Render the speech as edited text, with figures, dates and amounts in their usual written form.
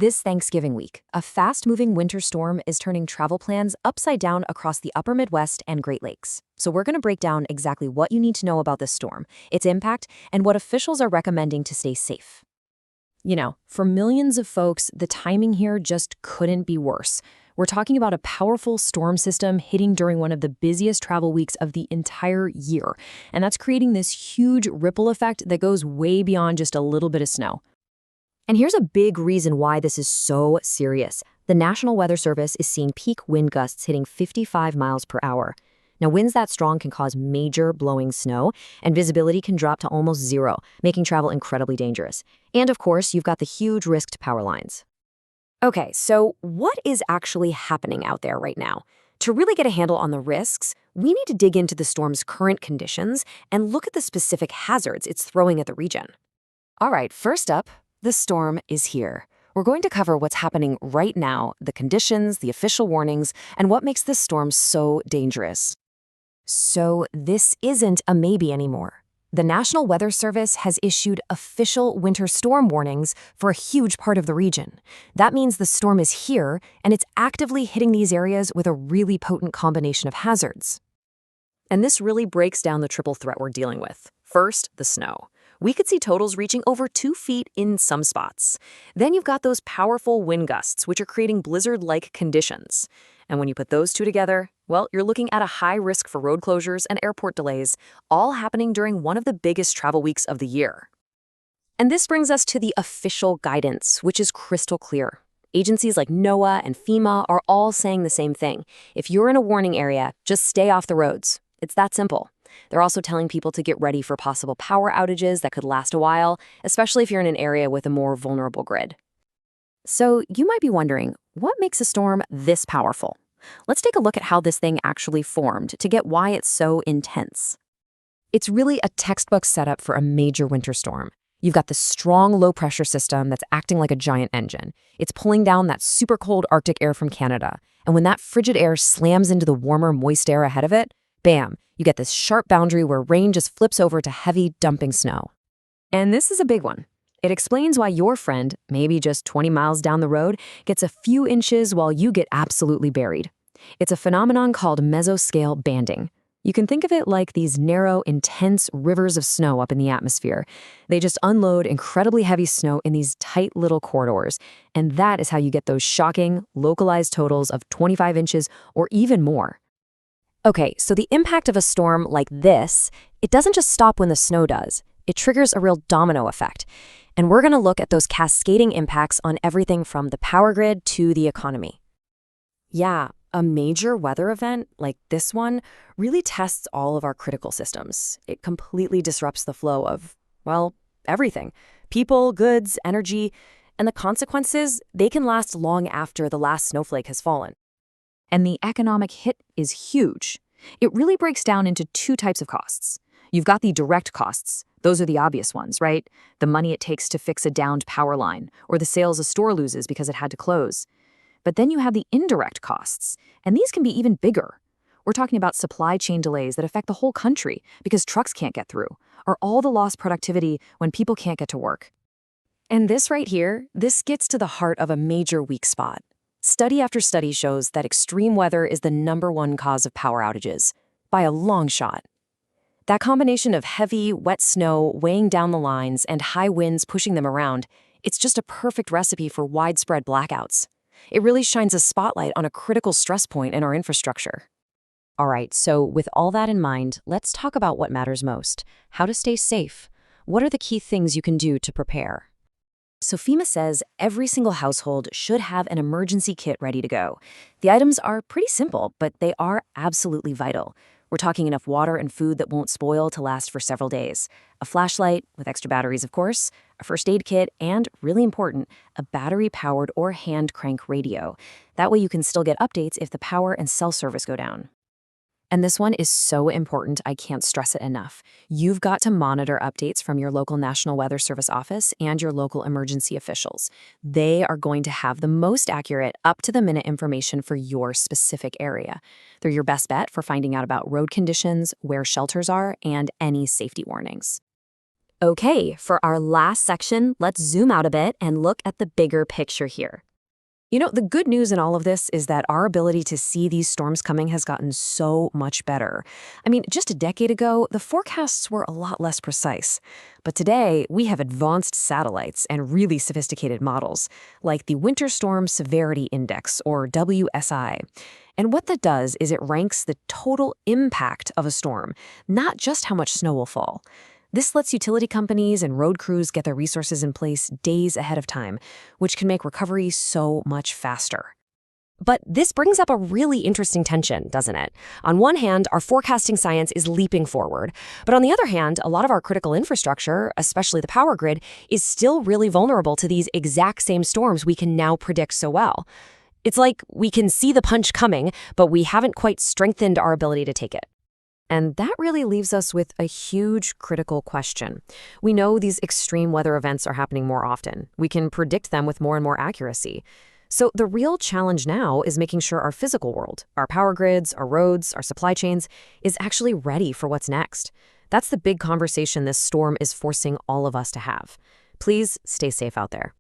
This Thanksgiving week, a fast-moving winter storm is turning travel plans upside down across the upper Midwest and Great Lakes. So we're going to break down exactly what you need to know about this storm, its impact, and what officials are recommending to stay safe. For millions of folks, the timing here just couldn't be worse. We're talking about a powerful storm system hitting during one of the busiest travel weeks of the entire year, and that's creating this huge ripple effect that goes way beyond just a little bit of snow. And here's a big reason why this is so serious. The National Weather Service is seeing peak wind gusts hitting 55 miles per hour. Now, winds that strong can cause major blowing snow, and visibility can drop to almost zero, making travel incredibly dangerous. And of course, you've got the huge risk to power lines. Okay, so what is actually happening out there right now? To really get a handle on the risks, we need to dig into the storm's current conditions and look at the specific hazards it's throwing at the region. All right, first up, the storm is here. We're going to cover what's happening right now, the conditions, the official warnings, and what makes this storm so dangerous. So this isn't a maybe anymore. The National Weather Service has issued official winter storm warnings for a huge part of the region. That means the storm is here, and it's actively hitting these areas with a really potent combination of hazards. And this really breaks down the triple threat we're dealing with. First, the snow. We could see totals reaching over 2 feet in some spots. Then you've got those powerful wind gusts, which are creating blizzard-like conditions. And when you put those two together, well, you're looking at a high risk for road closures and airport delays, all happening during one of the biggest travel weeks of the year. And this brings us to the official guidance, which is crystal clear. Agencies like NOAA and FEMA are all saying the same thing. If you're in a warning area, just stay off the roads. It's that simple. They're also telling people to get ready for possible power outages that could last a while, especially if you're in an area with a more vulnerable grid. So you might be wondering, what makes a storm this powerful? Let's take a look at how this thing actually formed to get why it's so intense. It's really a textbook setup for a major winter storm. You've got the strong low-pressure system that's acting like a giant engine. It's pulling down that super cold Arctic air from Canada. And when that frigid air slams into the warmer, moist air ahead of it, bam, you get this sharp boundary where rain just flips over to heavy, dumping snow. And this is a big one. It explains why your friend, maybe just 20 miles down the road, gets a few inches while you get absolutely buried. It's a phenomenon called mesoscale banding. You can think of it like these narrow, intense rivers of snow up in the atmosphere. They just unload incredibly heavy snow in these tight little corridors, and that is how you get those shocking, localized totals of 25 inches or even more. Okay, so the impact of a storm like this, it doesn't just stop when the snow does. It triggers a real domino effect. And we're going to look at those cascading impacts on everything from the power grid to the economy. Yeah, a major weather event like this one really tests all of our critical systems. It completely disrupts the flow of, well, everything. People, goods, energy, and the consequences, they can last long after the last snowflake has fallen. And the economic hit is huge. It really breaks down into two types of costs. You've got the direct costs. Those are the obvious ones, right? The money it takes to fix a downed power line, or the sales a store loses because it had to close. But then you have the indirect costs, and these can be even bigger. We're talking about supply chain delays that affect the whole country because trucks can't get through, or all the lost productivity when people can't get to work. And this right here, this gets to the heart of a major weak spot. Study after study shows that extreme weather is the #1 cause of power outages, by a long shot. That combination of heavy, wet snow weighing down the lines and high winds pushing them around, it's just a perfect recipe for widespread blackouts. It really shines a spotlight on a critical stress point in our infrastructure. All right, so with all that in mind, let's talk about what matters most. How to stay safe. What are the key things you can do to prepare? So FEMA says every single household should have an emergency kit ready to go. The items are pretty simple, but they are absolutely vital. We're talking enough water and food that won't spoil to last for several days. A flashlight, with extra batteries of course, a first aid kit, and, really important, a battery-powered or hand-crank radio. That way you can still get updates if the power and cell service go down. And this one is so important, I can't stress it enough. You've got to monitor updates from your local National Weather Service office and your local emergency officials. They are going to have the most accurate, up-to-the-minute information for your specific area. They're your best bet for finding out about road conditions, where shelters are, and any safety warnings. Okay, for our last section, let's zoom out a bit and look at the bigger picture here. The good news in all of this is that our ability to see these storms coming has gotten so much better. Just a decade ago, the forecasts were a lot less precise. But today, we have advanced satellites and really sophisticated models, like the Winter Storm Severity Index, or WSI. And what that does is it ranks the total impact of a storm, not just how much snow will fall. This lets utility companies and road crews get their resources in place days ahead of time, which can make recovery so much faster. But this brings up a really interesting tension, doesn't it? On one hand, our forecasting science is leaping forward. But on the other hand, a lot of our critical infrastructure, especially the power grid, is still really vulnerable to these exact same storms we can now predict so well. It's like we can see the punch coming, but we haven't quite strengthened our ability to take it. And that really leaves us with a huge critical question. We know these extreme weather events are happening more often. We can predict them with more and more accuracy. So the real challenge now is making sure our physical world, our power grids, our roads, our supply chains, is actually ready for what's next. That's the big conversation this storm is forcing all of us to have. Please stay safe out there.